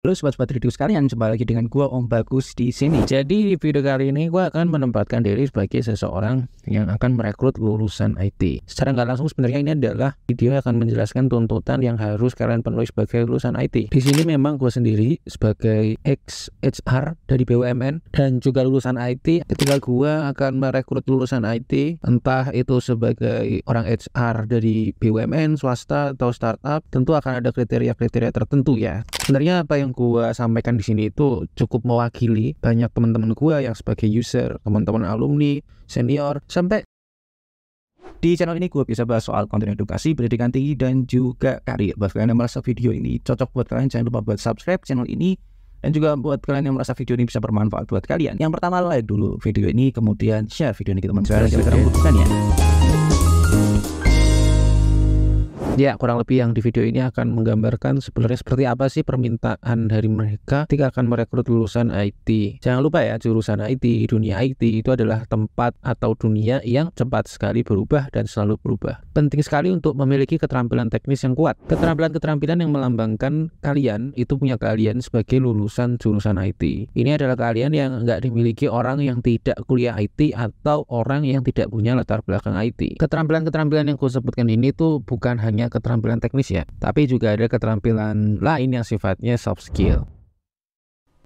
Halo sobat-sobat review sekalian, jumpa lagi dengan gua Om Bagus di sini. Jadi di video kali ini gua akan menempatkan diri sebagai seseorang yang akan merekrut lulusan IT. Secara nggak langsung sebenarnya ini adalah video yang akan menjelaskan tuntutan yang harus kalian penuhi sebagai lulusan IT. Di sini memang gua sendiri sebagai ex HR dari BUMN dan juga lulusan IT. Ketika gua akan merekrut lulusan IT, entah itu sebagai orang HR dari BUMN, swasta atau startup, tentu akan ada kriteria-kriteria tertentu ya. Sebenarnya apa yang gua sampaikan di sini itu cukup mewakili banyak teman-teman gua yang sebagai user, teman-teman alumni, senior, sampai di channel ini gua bisa bahas soal konten edukasi, pendidikan tinggi, dan juga karir. Buat kalian yang merasa video ini cocok buat kalian, jangan lupa buat subscribe channel ini. Dan juga buat kalian yang merasa video ini bisa bermanfaat buat kalian, yang pertama like dulu video ini, kemudian share video ini ke teman kalian. Sekarang butuhkan ya. Ya, kurang lebih yang di video ini akan menggambarkan sebenarnya seperti apa sih permintaan dari mereka ketika akan merekrut lulusan IT. Jangan lupa ya, jurusan IT, dunia IT itu adalah tempat atau dunia yang cepat sekali berubah dan selalu berubah. Penting sekali untuk memiliki keterampilan teknis yang kuat. Keterampilan-keterampilan yang melambangkan kalian itu punya kalian sebagai lulusan jurusan IT. Ini adalah kalian yang nggak dimiliki orang yang tidak kuliah IT atau orang yang tidak punya latar belakang IT. Keterampilan-keterampilan yang gue sebutkan ini tuh bukan hanya keterampilan teknis ya, tapi juga ada keterampilan lain yang sifatnya soft skill.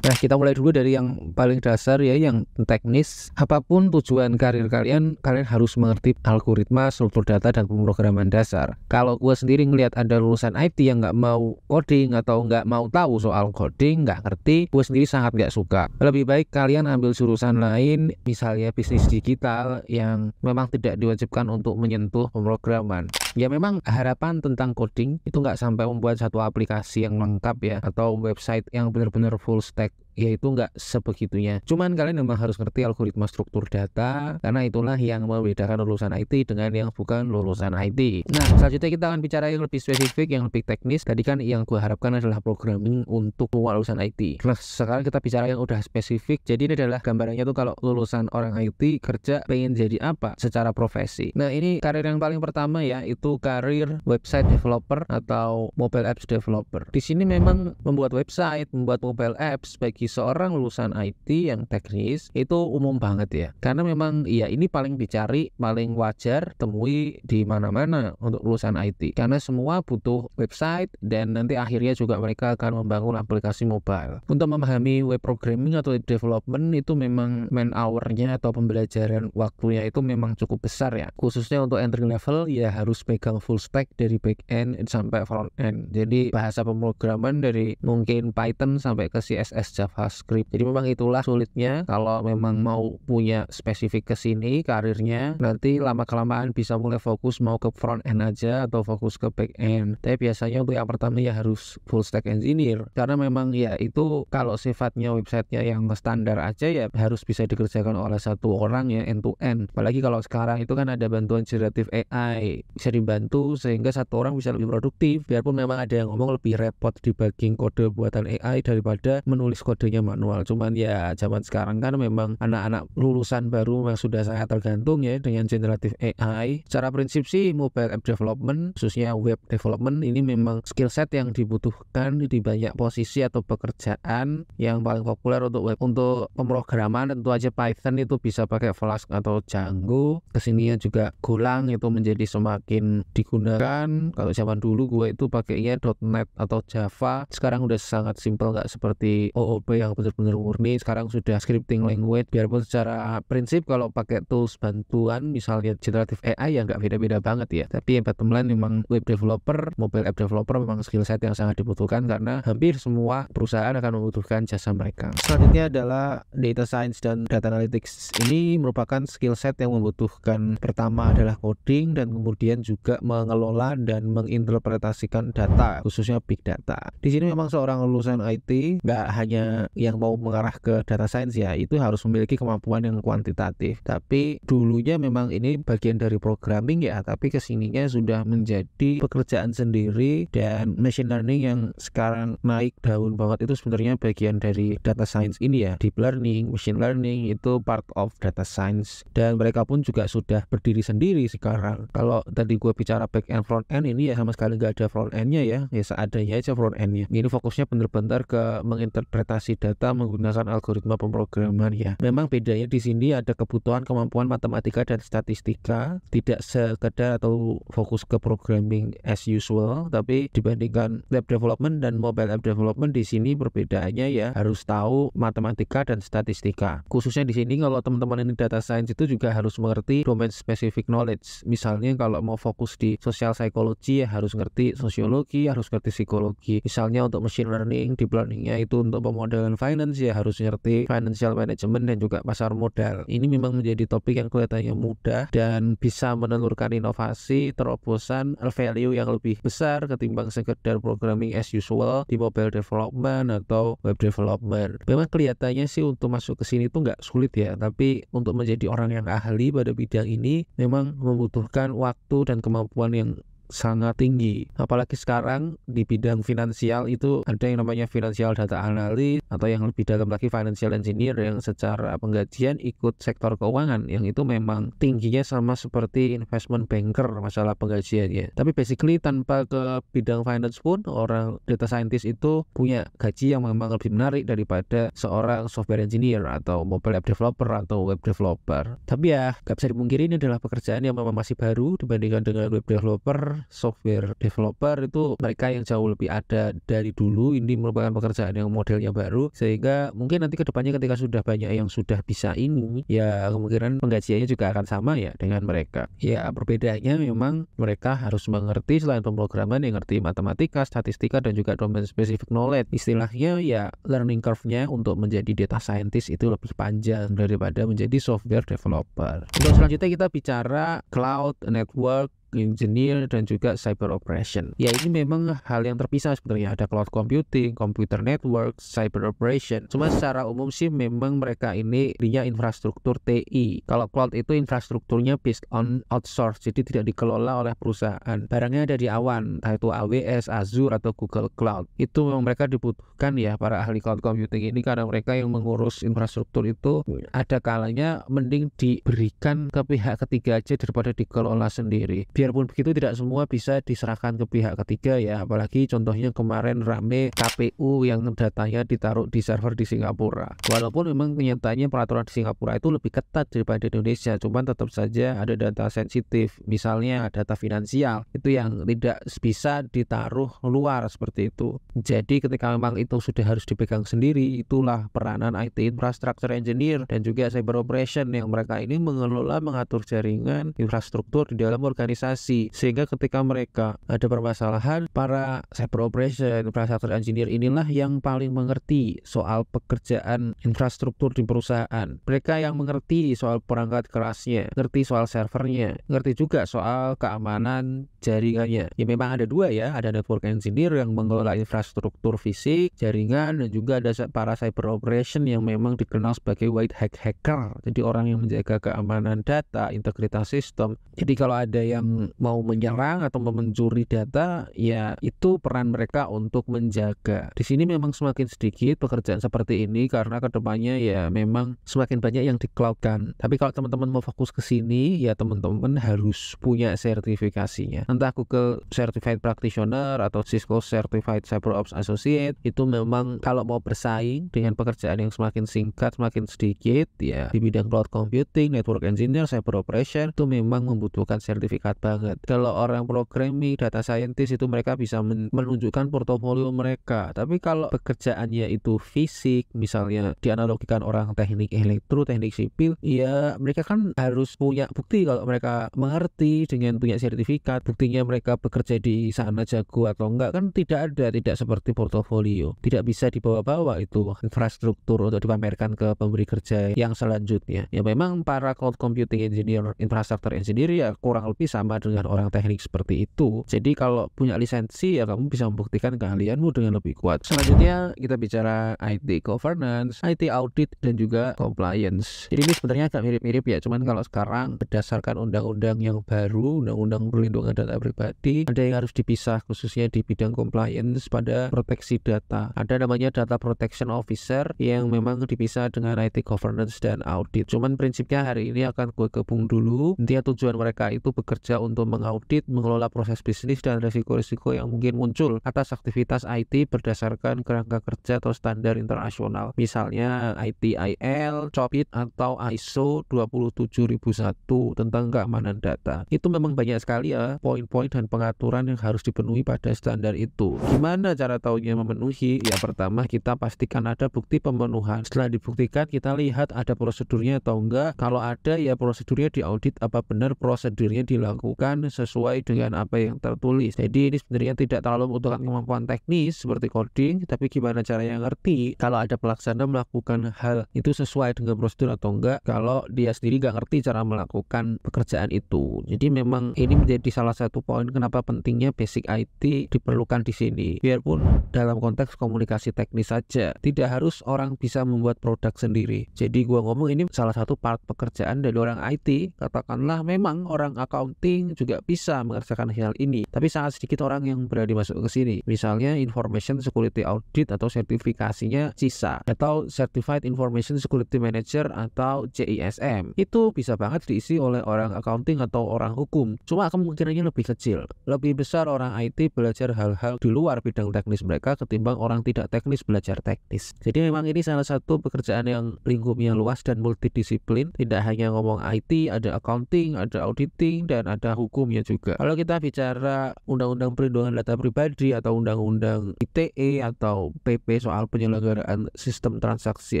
Nah, kita mulai dulu dari yang paling dasar ya, yang teknis. Apapun tujuan karir kalian, kalian harus mengerti algoritma, struktur data, dan pemrograman dasar. Kalau gue sendiri ngelihat ada lulusan IT yang nggak mau coding atau nggak mau tahu soal coding, nggak ngerti, gue sendiri sangat nggak suka. Lebih baik kalian ambil jurusan lain, misalnya bisnis digital yang memang tidak diwajibkan untuk menyentuh pemrograman. Ya memang harapan tentang coding itu nggak sampai membuat satu aplikasi yang lengkap ya, atau website yang benar-benar full stack, yaitu nggak sebegitunya. Cuman kalian memang harus ngerti algoritma struktur data, karena itulah yang membedakan lulusan IT dengan yang bukan lulusan IT. Nah, selanjutnya kita akan bicara yang lebih spesifik, yang lebih teknis. Tadi kan yang gue harapkan adalah programming untuk lulusan IT. Nah, sekarang kita bicara yang udah spesifik. Jadi ini adalah gambarannya tuh kalau lulusan orang IT kerja pengen jadi apa secara profesi. Nah, ini karir yang paling pertama ya, itu karir website developer atau mobile apps developer. Di sini memang membuat website, membuat mobile apps bagi seorang lulusan IT yang teknis itu umum banget ya, karena memang ya ini paling dicari, paling wajar temui di mana-mana untuk lulusan IT, karena semua butuh website dan nanti akhirnya juga mereka akan membangun aplikasi mobile. Untuk memahami web programming atau web development itu memang man hour-nya atau pembelajaran waktunya itu memang cukup besar ya, khususnya untuk entry level ya harus pegang full stack dari back end sampai front end. Jadi bahasa pemrograman dari mungkin Python sampai ke CSS, JavaScript. Jadi memang itulah sulitnya kalau memang mau punya spesifik ke sini karirnya, nanti lama-kelamaan bisa mulai fokus mau ke front end aja atau fokus ke back end. Tapi biasanya untuk yang pertama ya harus full stack engineer, karena memang ya itu kalau sifatnya websitenya yang standar aja ya harus bisa dikerjakan oleh satu orang ya, end to end. Apalagi kalau sekarang itu kan ada bantuan generative AI, bisa dibantu sehingga satu orang bisa lebih produktif. Biarpun memang ada yang ngomong lebih repot debugging kode buatan AI daripada menulis kodenya manual. Cuman ya zaman sekarang kan memang anak-anak lulusan baru memang sudah sangat tergantung ya dengan generative AI. Secara prinsip sih mobile app development, khususnya web development, ini memang skill set yang dibutuhkan di banyak posisi atau pekerjaan. Yang paling populer untuk web, untuk pemrograman tentu aja Python itu bisa pakai Flask atau Django. Kesininya juga Golang itu menjadi semakin digunakan. Kalau zaman dulu gue itu pakainya .NET atau Java. Sekarang udah sangat simple, nggak seperti OOP yang benar-benar murni. Sekarang sudah scripting language. Biarpun secara prinsip kalau pakai tools bantuan misalnya generative AI ya nggak beda-beda banget ya. Tapi yang bottom line memang web developer, mobile app developer memang skill set yang sangat dibutuhkan karena hampir semua perusahaan akan membutuhkan jasa mereka. Selanjutnya adalah data science dan data analytics. Ini merupakan skill set yang membutuhkan, pertama adalah coding dan kemudian juga mengelola dan menginterpretasikan data, khususnya big data. Di sini memang seorang lulusan IT nggak hanya dunia yang mau mengarah ke data science ya itu harus memiliki kemampuan yang kuantitatif. Tapi dulunya memang ini bagian dari programming ya, tapi kesininya sudah menjadi pekerjaan sendiri, dan machine learning yang sekarang naik daun banget itu sebenarnya bagian dari data science ini ya. Deep learning, machine learning itu part of data science, dan mereka pun juga sudah berdiri sendiri sekarang. Kalau tadi gue bicara back end front end, ini ya sama sekali nggak ada front endnya ya seadanya aja front endnya. Ini fokusnya bener-bener ke menginterpretasi data menggunakan algoritma pemrograman ya. Memang bedanya di sini ada kebutuhan kemampuan matematika dan statistika, tidak sekedar atau fokus ke programming as usual. Tapi dibandingkan web development dan mobile app development, di sini perbedaannya ya harus tahu matematika dan statistika. Khususnya di sini kalau teman-teman ini data science itu juga harus mengerti domain specific knowledge. Misalnya kalau mau fokus di social psychology ya harus ngerti sosiologi, harus ngerti psikologi. Misalnya untuk machine learning, deep learningnya itu untuk pemodelan finance ya harus ngerti financial management dan juga pasar modal. Ini memang menjadi topik yang kelihatannya mudah dan bisa menelurkan inovasi, terobosan, value yang lebih besar ketimbang sekedar programming as usual di mobile development atau web development. Memang kelihatannya sih untuk masuk ke sini tuh nggak sulit ya, tapi untuk menjadi orang yang ahli pada bidang ini memang membutuhkan waktu dan kemampuan yang sangat tinggi. Apalagi sekarang di bidang finansial itu ada yang namanya financial data analyst, atau yang lebih dalam lagi financial engineer yang secara penggajian ikut sektor keuangan, yang itu memang tingginya sama seperti investment banker masalah penggajiannya. Tapi basically tanpa ke bidang finance pun orang data scientist itu punya gaji yang memang lebih menarik daripada seorang software engineer atau mobile app developer atau web developer. Tapi ya gak bisa dipungkiri ini adalah pekerjaan yang memang masih baru dibandingkan dengan web developer. Software developer itu mereka yang jauh lebih ada dari dulu. Ini merupakan pekerjaan yang modelnya baru, sehingga mungkin nanti kedepannya ketika sudah banyak yang sudah bisa ini ya kemungkinan penggajiannya juga akan sama ya dengan mereka. Ya perbedaannya memang mereka harus mengerti selain pemrograman yang ngerti matematika, statistika, dan juga domain specific knowledge. Istilahnya ya learning curve-nya untuk menjadi data scientist itu lebih panjang daripada menjadi software developer. Untuk selanjutnya kita bicara cloud, network, engineer, dan juga cyber operation. Ya ini memang hal yang terpisah sebenarnya. Ada cloud computing, computer network, cyber operation. Cuma secara umum sih memang mereka ini punya infrastruktur TI. Kalau cloud itu infrastrukturnya based on outsource, jadi tidak dikelola oleh perusahaan. Barangnya ada di awan, entah itu AWS, Azure, atau Google Cloud. Itu memang mereka dibutuhkan ya para ahli cloud computing ini, karena mereka yang mengurus infrastruktur itu ada kalanya mending diberikan ke pihak ketiga aja daripada dikelola sendiri. Biarpun begitu tidak semua bisa diserahkan ke pihak ketiga ya, apalagi contohnya kemarin rame KPU yang datanya ditaruh di server di Singapura. Walaupun memang kenyataannya peraturan di Singapura itu lebih ketat daripada Indonesia, cuman tetap saja ada data sensitif, misalnya data finansial itu yang tidak bisa ditaruh luar seperti itu. Jadi ketika memang itu sudah harus dipegang sendiri, itulah peranan IT infrastructure engineer dan juga cyber operation yang mereka ini mengelola, mengatur jaringan infrastruktur di dalam organisasi, sehingga ketika mereka ada permasalahan, para cyber operation infrastructure engineer inilah yang paling mengerti soal pekerjaan infrastruktur di perusahaan. Mereka yang mengerti soal perangkat kerasnya, ngerti soal servernya, ngerti juga soal keamanan jaringannya. Ya memang ada dua ya, ada network engineer yang mengelola infrastruktur fisik, jaringan, dan juga ada para cyber operation yang memang dikenal sebagai white hat hacker. Jadi orang yang menjaga keamanan data, integritas sistem. Jadi kalau ada yang mau menyerang atau mencuri data, ya itu peran mereka untuk menjaga. Di sini memang semakin sedikit pekerjaan seperti ini karena kedepannya ya memang semakin banyak yang di-cloudkan. Tapi kalau teman-teman mau fokus ke sini, ya teman-teman harus punya sertifikasinya. Entah Google Certified Practitioner atau Cisco Certified CyberOps Associate. Itu memang kalau mau bersaing dengan pekerjaan yang semakin singkat, semakin sedikit, ya di bidang cloud computing, network engineer, cyber operation itu memang membutuhkan sertifikat banget. Kalau orang programming, data scientist itu mereka bisa menunjukkan portofolio mereka. Tapi kalau pekerjaannya itu fisik, misalnya dianalogikan orang teknik elektro, teknik sipil, ya mereka kan harus punya bukti kalau mereka mengerti dengan punya sertifikat. Buktinya mereka bekerja di sana jago atau enggak kan tidak ada, tidak seperti portofolio. Tidak bisa dibawa-bawa itu infrastruktur untuk dipamerkan ke pemberi kerja yang selanjutnya. Ya memang para cloud computing engineer, infrastructure engineer ya kurang lebih sama sama dengan orang teknik seperti itu. Jadi kalau punya lisensi ya kamu bisa membuktikan keahlianmu dengan lebih kuat. Selanjutnya kita bicara IT governance, IT audit, dan juga compliance. Jadi ini sebenarnya agak mirip-mirip ya, cuman kalau sekarang berdasarkan undang-undang yang baru, undang-undang perlindungan data pribadi, ada yang harus dipisah khususnya di bidang compliance pada proteksi data. Ada namanya data protection officer yang memang dipisah dengan IT governance dan audit. Cuman prinsipnya hari ini akan gue gabung dulu. Intinya tujuan mereka itu bekerja untuk mengaudit, mengelola proses bisnis dan risiko-risiko yang mungkin muncul atas aktivitas IT berdasarkan kerangka kerja atau standar internasional. Misalnya ITIL, COPIT, atau ISO 27001 tentang keamanan data. Itu memang banyak sekali ya poin-poin dan pengaturan yang harus dipenuhi pada standar itu. Gimana cara tahunya memenuhi? Ya pertama kita pastikan ada bukti pemenuhan. Setelah dibuktikan kita lihat ada prosedurnya atau enggak. Kalau ada ya prosedurnya diaudit apa benar prosedurnya dilakukan sesuai dengan apa yang tertulis. Jadi ini sebenarnya tidak terlalu membutuhkan kemampuan teknis seperti coding, tapi gimana caranya ngerti kalau ada pelaksana melakukan hal itu sesuai dengan prosedur atau enggak kalau dia sendiri nggak ngerti cara melakukan pekerjaan itu. Jadi memang ini menjadi salah satu poin kenapa pentingnya basic IT diperlukan di sini. Biarpun dalam konteks komunikasi teknis saja, tidak harus orang bisa membuat produk sendiri. Jadi gua ngomong ini salah satu part pekerjaan dari orang IT. Katakanlah memang orang accounting juga bisa mengerjakan hal ini, tapi sangat sedikit orang yang berani masuk ke sini. Misalnya information security audit atau sertifikasinya CISA atau Certified Information Security Manager atau CISM. Itu bisa banget diisi oleh orang accounting atau orang hukum. Cuma kemungkinannya lebih kecil. Lebih besar orang IT belajar hal-hal di luar bidang teknis mereka ketimbang orang tidak teknis belajar teknis. Jadi memang ini salah satu pekerjaan yang lingkupnya luas dan multidisiplin. Tidak hanya ngomong IT, ada accounting, ada auditing, dan ada hukumnya juga. Kalau kita bicara undang-undang perlindungan data pribadi atau undang-undang ITE atau PP soal penyelenggaraan sistem transaksi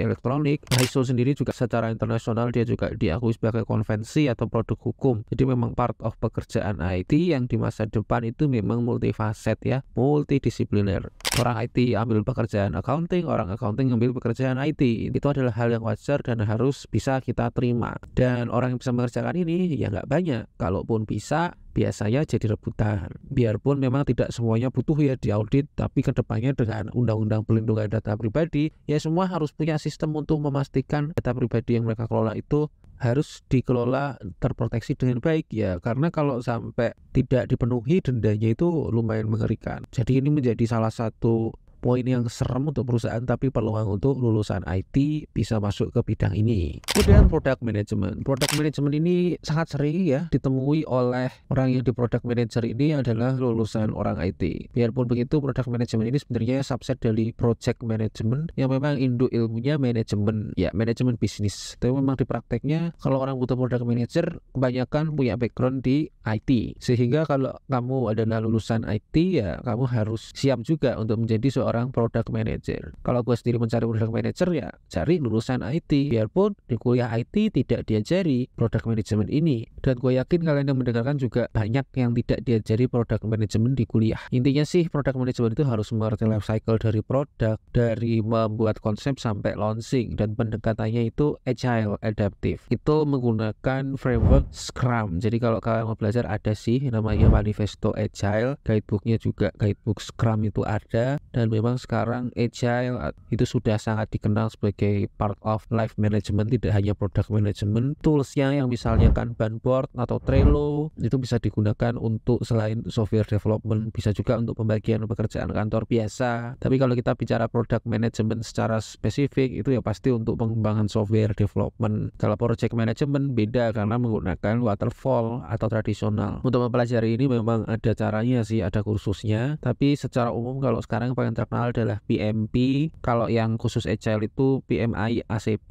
elektronik, ISO sendiri juga secara internasional dia juga diakui sebagai konvensi atau produk hukum. Jadi memang part of pekerjaan IT yang di masa depan itu memang multifaset ya, multidisipliner. Orang IT ambil pekerjaan accounting, orang accounting ambil pekerjaan IT. Itu adalah hal yang wajar dan harus bisa kita terima. Dan orang yang bisa mengerjakan ini ya nggak banyak. Kalaupun bisa, biasanya jadi rebutan. Biarpun memang tidak semuanya butuh ya diaudit, tapi kedepannya dengan undang-undang perlindungan data pribadi, ya semua harus punya sistem untuk memastikan data pribadi yang mereka kelola itu harus dikelola terproteksi dengan baik ya, karena kalau sampai tidak dipenuhi dendanya itu lumayan mengerikan. Jadi ini menjadi salah satu poin yang serem untuk perusahaan, tapi peluang untuk lulusan IT bisa masuk ke bidang ini. Kemudian product management. Product management ini sangat sering ya ditemui oleh orang yang di product manager ini adalah lulusan orang IT. Biarpun begitu, product management ini sebenarnya subset dari project management yang memang induk ilmunya manajemen, ya manajemen bisnis. Tapi memang di prakteknya kalau orang butuh product manager kebanyakan punya background di IT. Sehingga kalau kamu adalah lulusan IT ya kamu harus siap juga untuk menjadi seorang product manager. Kalau gue sendiri mencari product manager ya cari lulusan IT. Biarpun di kuliah IT tidak diajari product management ini. Dan gue yakin kalian yang mendengarkan juga banyak yang tidak diajari product management di kuliah. Intinya sih product management itu harus mengerti life cycle dari produk, dari membuat konsep sampai launching, dan pendekatannya itu agile, adaptive. Itu menggunakan framework Scrum. Jadi kalau kalian mau belajar ada sih namanya Manifesto Agile, guidebooknya juga guidebook Scrum itu ada. Dan memang sekarang agile itu sudah sangat dikenal sebagai part of life management, tidak hanya product management. Toolsnya yang misalnya Kanban board atau Trello itu bisa digunakan untuk selain software development, bisa juga untuk pembagian pekerjaan kantor biasa. Tapi kalau kita bicara product management secara spesifik itu ya pasti untuk pengembangan software development. Kalau project management beda karena menggunakan waterfall atau tradisional. Untuk mempelajari ini memang ada caranya sih, ada kursusnya. Tapi secara umum kalau sekarang paling terkenal adalah PMP. Kalau yang khusus Agile itu PMI ACP,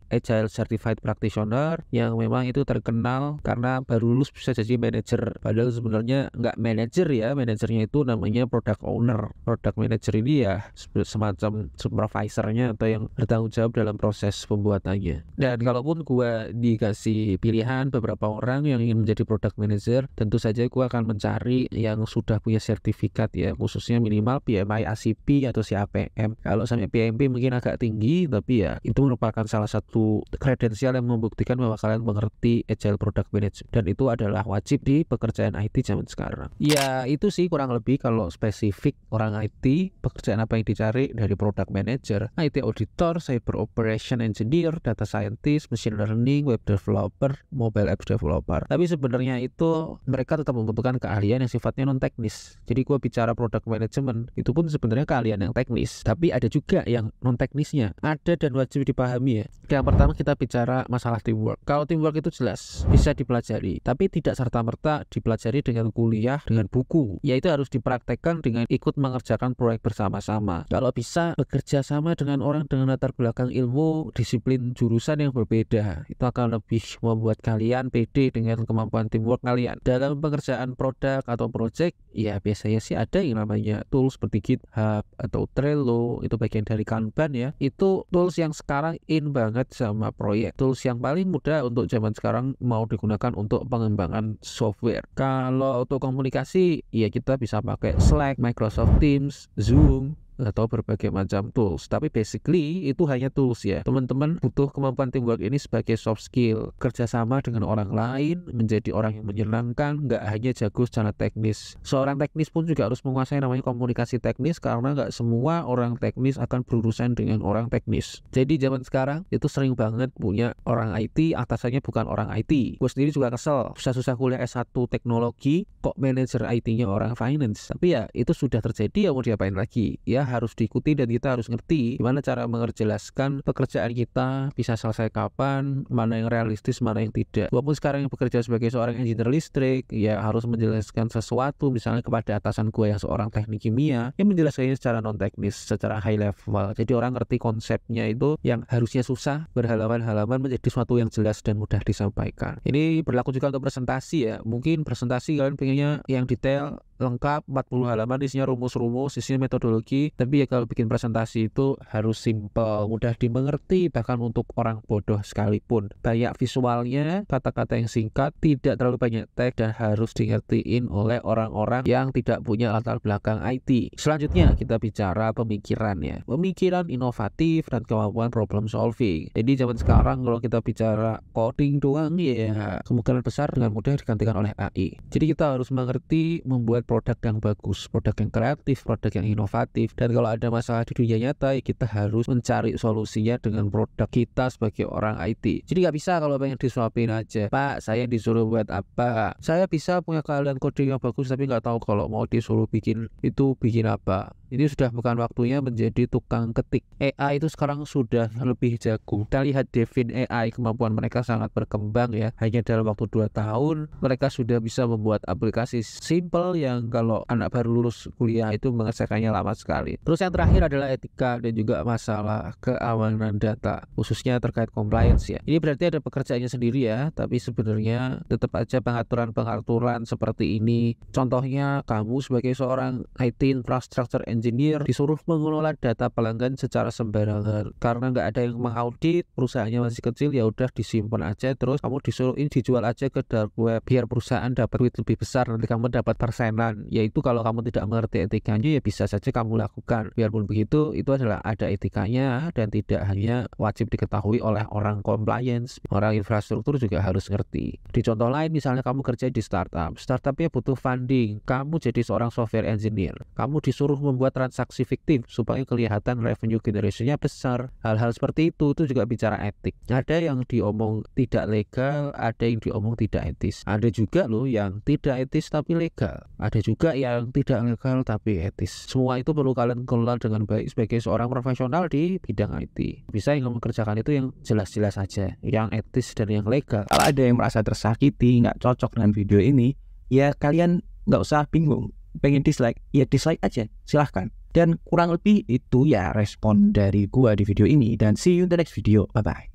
Agile Certified Practitioner, yang memang itu terkenal karena baru lulus bisa jadi manager. Padahal sebenarnya nggak manager ya, manajernya itu namanya product owner. Product manager ini ya semacam supervisornya atau yang bertanggung jawab dalam proses pembuatannya. Dan kalaupun gua dikasih pilihan beberapa orang yang ingin menjadi product manager supervisor, tentu saja gue akan mencari yang sudah punya sertifikat ya, khususnya minimal PMI ACP atau CAPM. Kalau sampai PMP mungkin agak tinggi, tapi ya itu merupakan salah satu kredensial yang membuktikan bahwa kalian mengerti Agile Product Management, dan itu adalah wajib di pekerjaan IT zaman sekarang. Ya itu sih kurang lebih kalau spesifik orang IT, pekerjaan apa yang dicari dari Product Manager, IT Auditor, Cyber Operation Engineer, Data Scientist, Machine Learning, Web Developer, Mobile Apps Developer. Tapi sebenarnya itu mereka tetap membutuhkan keahlian yang sifatnya non teknis. Jadi gue bicara Product Management itu pun sebenarnya keahlian yang teknis, tapi ada juga yang non teknisnya, ada dan wajib dipahami ya. Yang pertama kita bicara masalah teamwork. Kalau teamwork itu jelas bisa dipelajari, tapi tidak serta-merta dipelajari dengan kuliah, dengan buku. Yaitu harus dipraktekkan dengan ikut mengerjakan proyek bersama-sama. Kalau bisa bekerja sama dengan orang dengan latar belakang ilmu, disiplin jurusan yang berbeda, itu akan lebih membuat kalian pede dengan kemampuan teamwork kalian. Dalam pengerjaan produk atau project, ya biasanya sih ada yang namanya tools seperti GitHub atau Trello, itu bagian dari Kanban ya. Itu tools yang sekarang in banget sama proyek. Tools yang paling mudah untuk zaman sekarang mau digunakan untuk pengembangan software. Kalau untuk komunikasi, ya kita bisa pakai Slack, Microsoft Teams, Zoom, atau berbagai macam tools. Tapi basically itu hanya tools ya. Teman-teman butuh kemampuan teamwork ini sebagai soft skill, kerjasama dengan orang lain, menjadi orang yang menyenangkan, nggak hanya jago secara teknis. Seorang teknis pun juga harus menguasai namanya komunikasi teknis, karena nggak semua orang teknis akan berurusan dengan orang teknis. Jadi zaman sekarang itu sering banget punya orang IT atasannya bukan orang IT. Gue sendiri juga kesel, susah-susah kuliah S1 teknologi kok manajer IT-nya orang finance. Tapi ya itu sudah terjadi, ya mau diapain lagi ya, harus diikuti dan kita harus ngerti gimana cara mengerjelaskan pekerjaan kita bisa selesai kapan, mana yang realistis, mana yang tidak. Walaupun sekarang yang bekerja sebagai seorang engineer listrik, ya harus menjelaskan sesuatu misalnya kepada atasan gue yang seorang teknik kimia, yang menjelaskannya secara non teknis, secara high level. Jadi orang ngerti konsepnya itu yang harusnya susah berhalaman-halaman menjadi sesuatu yang jelas dan mudah disampaikan. Ini berlaku juga untuk presentasi ya. Mungkin presentasi kalian pengennya yang detail, lengkap, 40 halaman isinya rumus-rumus, isinya metodologi, tapi ya kalau bikin presentasi itu harus simple, mudah dimengerti, bahkan untuk orang bodoh sekalipun. Banyak visualnya, kata-kata yang singkat, tidak terlalu banyak teks, dan harus dimengertiin oleh orang-orang yang tidak punya latar belakang IT. Selanjutnya kita bicara pemikiran ya. Pemikiran inovatif dan kemampuan problem solving. Jadi zaman sekarang kalau kita bicara coding doang ya kemungkinan besar dengan mudah digantikan oleh AI. Jadi kita harus mengerti membuat produk yang bagus, produk yang kreatif, produk yang inovatif. Dan kalau ada masalah di dunia nyata, ya kita harus mencari solusinya dengan produk kita sebagai orang IT. Jadi nggak bisa kalau pengen disuapin aja, Pak saya disuruh buat apa, saya bisa punya keahlian coding yang bagus tapi nggak tahu kalau mau disuruh bikin itu bikin apa. Ini sudah bukan waktunya menjadi tukang ketik. AI itu sekarang sudah lebih jago. Kita lihat Devin AI, kemampuan mereka sangat berkembang ya. Hanya dalam waktu 2 tahun mereka sudah bisa membuat aplikasi simple yang kalau anak baru lulus kuliah itu mengerjakannya lama sekali. Terus yang terakhir adalah etika dan juga masalah keamanan data, khususnya terkait compliance ya. Ini berarti ada pekerjaannya sendiri ya, tapi sebenarnya tetap aja pengaturan seperti ini. Contohnya kamu sebagai seorang IT infrastructure engineer disuruh mengelola data pelanggan secara sembarangan karena nggak ada yang mengaudit, perusahaannya masih kecil, ya udah disimpan aja, terus kamu disuruhin dijual aja ke dark web biar perusahaan dapat duit lebih besar, nanti kamu dapat persenan. Yaitu kalau kamu tidak mengerti etikanya ya bisa saja kamu lakukan. Biarpun begitu, itu adalah ada etikanya dan tidak hanya wajib diketahui oleh orang compliance, orang infrastruktur juga harus ngerti. Di contoh lain misalnya kamu kerja di startupnya butuh funding, kamu jadi seorang software engineer, kamu disuruh membuat transaksi fiktif supaya kelihatan revenue generation-nya besar. Hal-hal seperti itu juga bicara etik. Ada yang diomong tidak legal, ada yang diomong tidak etis. Ada juga loh yang tidak etis tapi legal. Ada juga yang tidak legal tapi etis. Semua itu perlu kalian kelola dengan baik sebagai seorang profesional di bidang IT. Bisa yang mengerjakan itu yang jelas-jelas aja, yang etis dan yang legal. Kalau ada yang merasa tersakiti, nggak cocok dengan video ini, ya kalian nggak usah bingung. Pengen dislike, ya dislike aja, silahkan. Dan kurang lebih itu ya respon dari gua di video ini. Dan see you in the next video, bye bye.